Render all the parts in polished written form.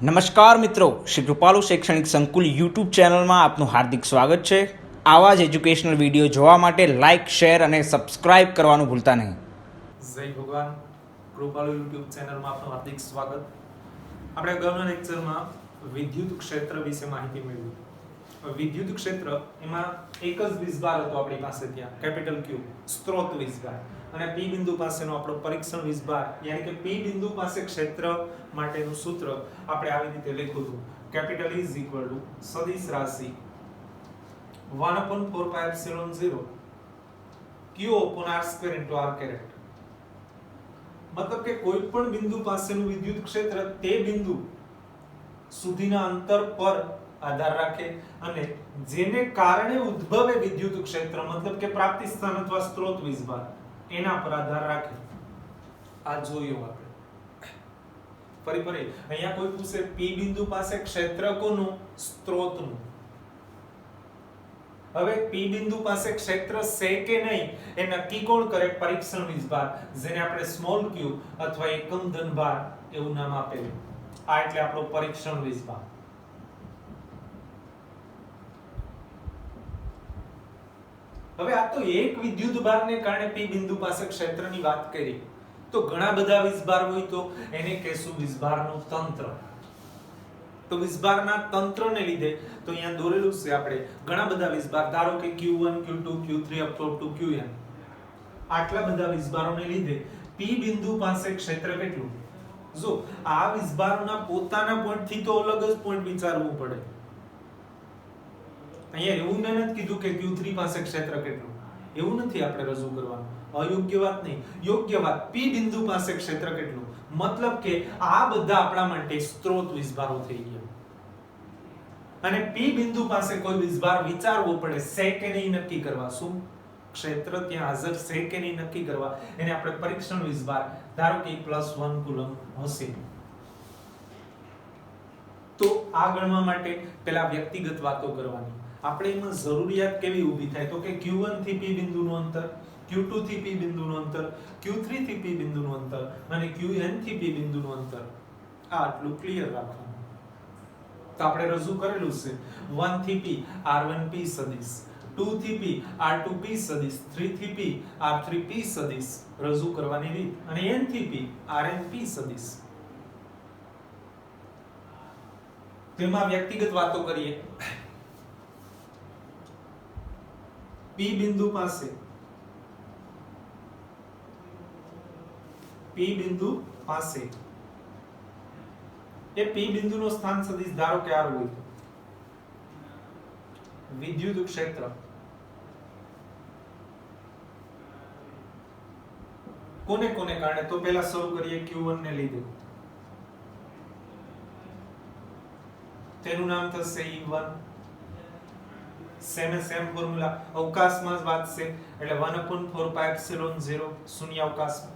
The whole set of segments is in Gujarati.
નમસ્કાર મિત્રો, શ્રી કૃપાલુ શૈક્ષણિક સંકુલ યુટ્યુબ ચેનલમાં આપનું હાર્દિક સ્વાગત છે. આવા જ એજ્યુકેશનલ વિડીયો જોવા માટે લાઇક, શેર અને સબસ્ક્રાઇબ કરવાનું ભૂલતા નહીં. જય ભગવાન. કૃપાલુ યુટ્યુબ ચેનલમાં આપનું હાર્દિક સ્વાગત. આપણે અગાઉના લેક્ચરમાં વિદ્યુત ક્ષેત્ર વિશે માહિતી મેળવી. વિદ્યુત ક્ષેત્ર એમાં એક જ વીજભાર હતો આપણી પાસે, ત્યાં કેપિટલ Q સ્ત્રોત વીજભાર, અને P બિંદુ પાસેનો આપણો પરીક્ષણ વીજભાર, યાની કે P બિંદુ પાસે ક્ષેત્ર માટેનું સૂત્ર આપણે આવી રીતે લખ્યું હતું. કેપિટલ E સદિશ રાશિ 1/4πε0 Q/r² r કેરેટ. મતલબ કે કોઈ પણ બિંદુ પાસેનું વિદ્યુત ક્ષેત્ર તે બિંદુ સુધીના અંતર પર આધાર રાખે અને જેને કારણે ઉદ્ભવે વિદ્યુત ક્ષેત્ર, મતલબ કે પ્રાપ્તિ સ્થાન અથવા સ્ત્રોત વીજભાર, એના પર આધાર રાખે. આ જોયું આપણે. ફરી અહીંયા કોઈ પૂછે P બિંદુ પાસે ક્ષેત્ર કોનું? સ્ત્રોતનું. હવે P બિંદુ પાસે ક્ષેત્ર છે કે નહીં એ નક્કી કોણ કરે? પરીક્ષણ વીજભાર, જેને આપણે સ્મોલ q અથવા એકમ ધનભાર એવું નામ આપેલું. આ એટલે આપણો પરીક્ષણ વીજભાર. હવે આ તો એક વિદ્યુત ભારને કારણે P બિંદુ પાસે ક્ષેત્રની વાત કરી. તો ઘણા બધા વીજભાર હોય તો એને કહેશું વીજભારનું તંત્ર. તો વીજભારના તંત્રને લીધે તો અહીંયા દોરેલું છે આપણે ઘણા બધા વીજભાર, ધારો કે Q1, Q2, Q3 up to Qn. આટલા બધા વીજભારોને લીધે P બિંદુ પાસે ક્ષેત્ર કેટલું? જો આ વીજભારોના પોતાના પોઈન્ટથી તો અલગ જ પોઈન્ટ વિચારવું પડે. અહીંયા એવું નથી કીધું કે Q3 પાસે ક્ષેત્ર કેટલું, એવું નથી આપણે રજૂ કરવાનું. અયોગ્ય વાત નહીં, યોગ્ય વાત. P બિંદુ પાસે ક્ષેત્ર કેટલું, મતલબ કે આ બધા આપણા માટે સ્ત્રોત વીજભારો થઈ ગયા. અને P બિંદુ પાસે કોઈ વીજભાર વિચારવો પડે, છે કે નહીં નક્કી કરવા. શું ક્ષેત્ર ત્યાં હાજર છે કે નહીં નક્કી કરવા, એને આપણે પરીક્ષણ વીજભાર, ધારો કે +1 કુલમ હશે. તો આ ગણવા માટે પેલા વ્યક્તિગત વાતો કરવાની. આપણે એમાં જરૂરિયાત કેવી ઊભી થાય તો કે Q1 થી P બિંદુનું અંતર, Q2 થી P બિંદુનું અંતર, Q3 થી P બિંદુનું અંતર અને Qn થી P બિંદુનું અંતર. આ આટલું ક્લિયર રાખવાનું. તો આપણે રજૂ કરેલું છે 1 થી P r1p સદિશ, 2 થી P r2p સદિશ, 3 થી P r3p સદિશ રજૂ કરવાની રીત, અને n થી P rnp સદિશ. તેમાં વ્યક્તિગત વાતો કરીએ. P બિંદુ પાસે એ P બિંદુનો સ્થાન સદિશ ધારો કે r હોય. વિદ્યુત ક્ષેત્ર કોને કોને કારણે? તો પહેલા શરૂ કરીએ Q1 ને લીધે. તેનું નામ થશે E1. સેમ ફોર્મ્યુલા, અવકાશમાં જ વાત છે એટલે 1/4πε0 શૂન્ય અવકાશમાં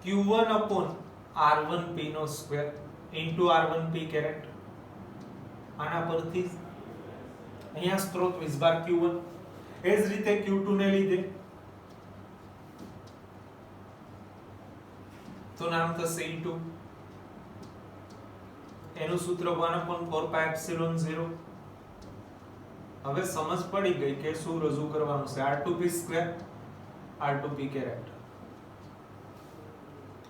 Q1/r1p નો સ્ક્વેર ઇન્ટુ r1p કેરેટ. આના પરથી અહીંયા સ્ત્રોત વીજભાર Q1, એ જ રીતે Q2 ને લીધે તો નામ થશે E2. એનું સૂત્ર 1/4πε0. હવે સમજ પડી ગઈ કે શું રજૂ કરવાનું છે. r2p² r2p caret.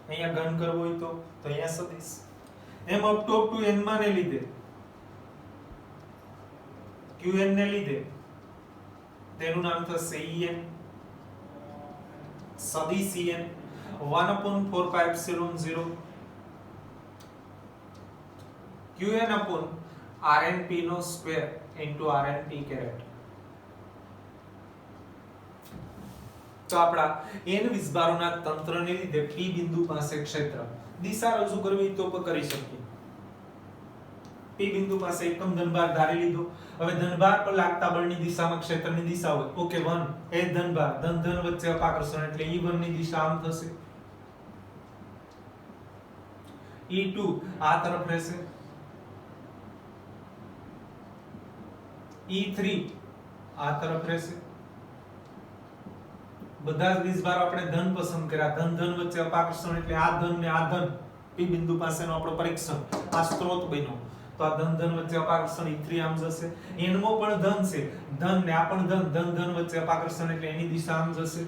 અહીંયા ઘન કરવો હોય તો અહીંયા સદિશ. એમ અપ ટુ n માં ને લીધે, Qn ને લીધે તેનું નામ થશે En સદિશ En 1/4πε0 Qn/rnp નો સ્ક્વેર ઇન્ટુ rnp કેરેટ. તો આપણા n વીજભારોના તંત્રને લીધે P બિંદુ પાસે ક્ષેત્ર, દિશા રજૂ કરવી તો કરી શકીએ. P બિંદુ પાસે એકમ ધનભાર ધારી લીધો. હવે ધનભાર પર લાગતા બળની દિશામાં ક્ષેત્રની દિશા હોય. ઓકે, 1 એ ધનભાર, ધન વચ્ચે અપાકર્ષણ એટલે E1 ની દિશા આમ થશે. E2 આ તરફ રહેશે. E3 આ તરફ રહેશે. બધા જ વીજભારો આપણે ધન પસંદ કર્યા. ધન વચ્ચે અપાકર્ષણ એટલે આ ધન ને આ ધન P બિંદુ પાસેનો આપણો પરીક્ષણ આ સ્ત્રોત બન્યો તો આ ધન ધન વચ્ચે અપાકર્ષણ E3 આમ જશે n મો પણ ધન છે ધન ને આ પણ ધન ધન ધન વચ્ચે અપાકર્ષણ એટલે એની દિશા આમ જશે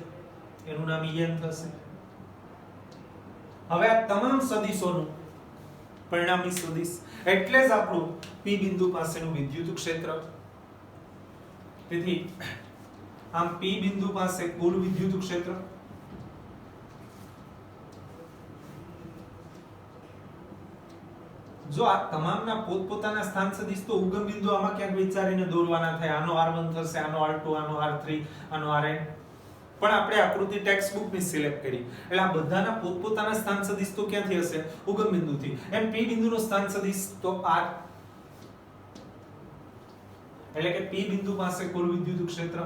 એનું નામ En થશે હવે આ તમામ સદિશોનું પરિણામી સદિશ એટલે જ આપણું P બિંદુ પાસેનું વિદ્યુત ક્ષેત્ર તેથી આમ P બિંદુ પાસે કુલ વિદ્યુત ક્ષેત્ર જો આ તમામના પોતપોતાના સ્થાન સદિશ તો ઉગમ બિંદુ આમાં ક્યાંક વિચારીને દોરવાના થાય આનો R1 થશે આનો R2 આનો R3 આનો Rn પણ આપણે આકૃતિ ટેક્સ્ટ બુક ની સિલેક્ટ કરી એટલે આ બધાના પોતપોતાના સ્થાન સદિશ તો ક્યાંથી હશે ઉગમ બિંદુથી એમ P બિંદુનો સ્થાન સદિશ તો R એટલે કે P બિંદુ પાસે કુલ વિદ્યુત ક્ષેત્ર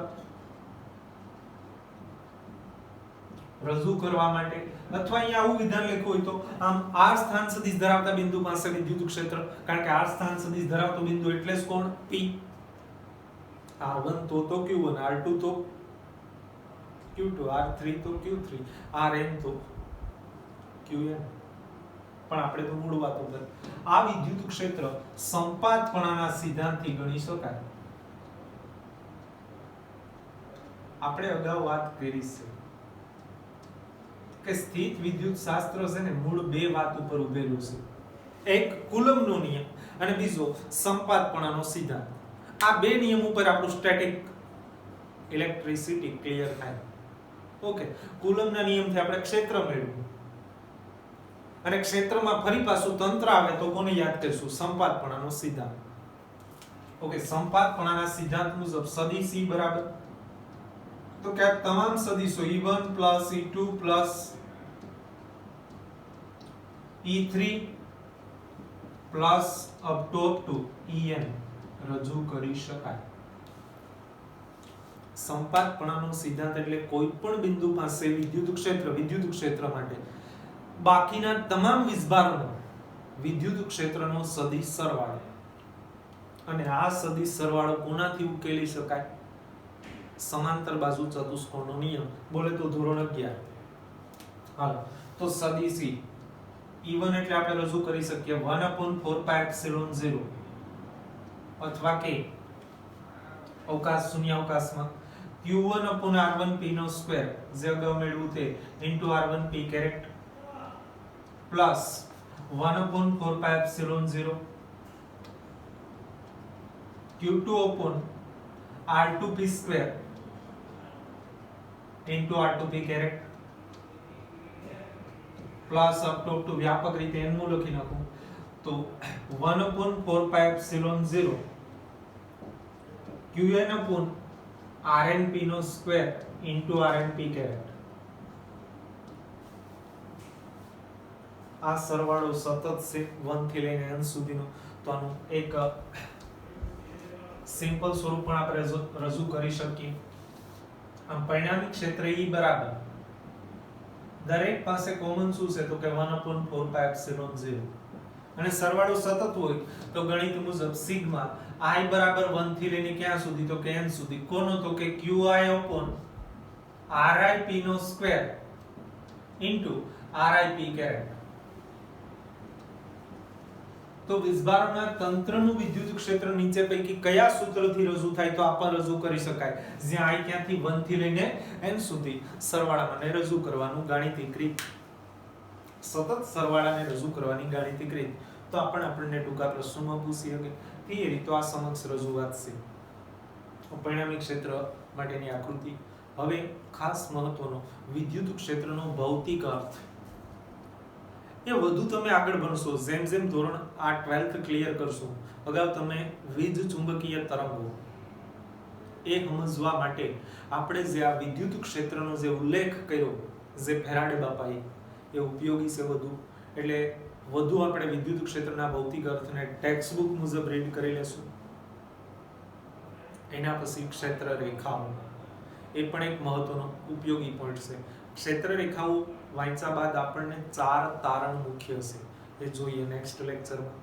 રજૂ કરવા માટે અથવા અહીંયા આવું વિધાન લખ્યું હોય તો આમ R સ્થાન સદિશ ધરાવતા બિંદુ પાસે વિદ્યુત ક્ષેત્ર કારણ કે R સ્થાન સદિશ ધરાવતો બિંદુ એટલે જ કોણ P R1 તો Q1 R2 તો Q2 R3 તો Q3 Rn તો Qn પણ આપણે તો મૂળ વાતો કર આ વિદ્યુત ક્ષેત્ર સંપાતપણાના સિદ્ધાંતથી ગણી શકાય આપણે અગાઉ વાત કરી છે કે સ્થિત વિદ્યુત શાસ્ત્ર છે ને મૂળ બે વાત ઉપર ઉભેલું છે એક કુલમ્બનો નિયમ અને બીજો સંપાતપણાનો સિદ્ધાંત આ બે નિયમ ઉપર આપણું સ્ટેટિક ઇલેક્ટ્રિસિટી ક્લિયર થાય ઓકે કુલમ્બના નિયમથી આપણે ક્ષેત્ર મેળવ્યું અને ક્ષેત્રમાં ફરી પાછું તંત્ર આવે તો કોને યાદ કરીશું સંપાતપણાનો સિદ્ધાંત ઓકે સંપાતપણાના સિદ્ધાંત મુજબ સદિશ E બરાબર તો કે આ તમામ સદિશો E1 E2 E3 up to En રજૂ કરી શકાય સંપાતપણાનો સિદ્ધાંત એટલે કોઈ પણ બિંદુ પાસે વિદ્યુત ક્ષેત્ર માટે બાકીના તમામ વિસ્ભારોનો વિદ્યુત ક્ષેત્રનો સદિશ સરવાળો અને આ સદિશ સરવાળો કોનાથી ઉકેલી શકાય સમાંતર બાજુ ચતુષ્કોણનો નિયમ બોલે તો ધોરણ 11 હાલો તો સદિશ E1 એટલે આપણે રજૂ કરી શકીએ 1/4πε0 અથવા કે અવકાશ શૂન્ય અવકાશમાં Q1/R1p નો સ્ક્વેર જે અગાઉ મેળવ્યું તે * R1p caret plus 1/4πε0 Q2/R2p square * R2p caret plus up to વ્યાપક રીતે n નું લખી નાખું તો 1/4πε0 Qn/Rnp નો સ્ક્વેર * Rnp કેરેટ આ સરવાળો સતત છે 1 થી લઈને n સુધીનો તો આનું એક સિમ્પલ સ્વરૂપ પણ આપણે રજૂ કરી શકીએ આમ પરિણામી ક્ષેત્ર E બરાબર દરેક પાસે કોમન શું છે તો કે 1/4πε0 અને સરવાળો સતત હોય તો ગણિત મુજબ સિગ્મા i બરાબર 1 થી લઈને ક્યાં સુધી તો કે n સુધી કોનો તો કે Qi/RIP નો સ્ક્વેર * RIP કેરેટ તો વિસ્ભારોના તંત્રનું વિદ્યુત ક્ષેત્ર નીચે પૈકી કયા સૂત્રથી રજૂ થાય તો આપણે રજૂ કરી શકાય જ્યાં i ક્યાંથી 1 થી લઈને n સુધી સરવાળાને રજૂ કરવાનું ગાણિતિક રીત સતત સરવાળાને રજૂ કરવાની ગાણિતિક રીત તો આપણને ટૂંકા પ્રશ્નોમાં પૂછી શકે થિયરી તો આ સમક્ષ રજૂઆત છે પરિણામી ક્ષેત્ર માટેની આકૃતિ હવે ખાસ મહત્વનો વિદ્યુત ક્ષેત્રનો ભૌતિક અર્થ એ વધુ તમે આગળ ભણશો જેમ જેમ ધોરણ આ 12th ક્લિયર કરશો અગાઉ તમે વીજ ચુંબકીય તરંગો એ સમજવા માટે આપણે જે આ વિદ્યુત ક્ષેત્રનો જે ઉલ્લેખ કર્યો જે ફેરાડે બાપાએ એ ઉપયોગી છે વધુ એટલે વધુ આપણે વિદ્યુત ક્ષેત્રના ભૌતિક અર્થને ટેક્સ્ટ બુક મુજબ રીડ કરી લેશું એના પછી ક્ષેત્ર રેખાઓ એ પણ એક મહત્વનો ઉપયોગી પોઈન્ટ છે ક્ષેત્ર રેખાઓ વાંચ્યા બાદ આપણને 4 તારણ મુખ્ય છે એ જોઈએ નેક્સ્ટ લેક્ચરમાં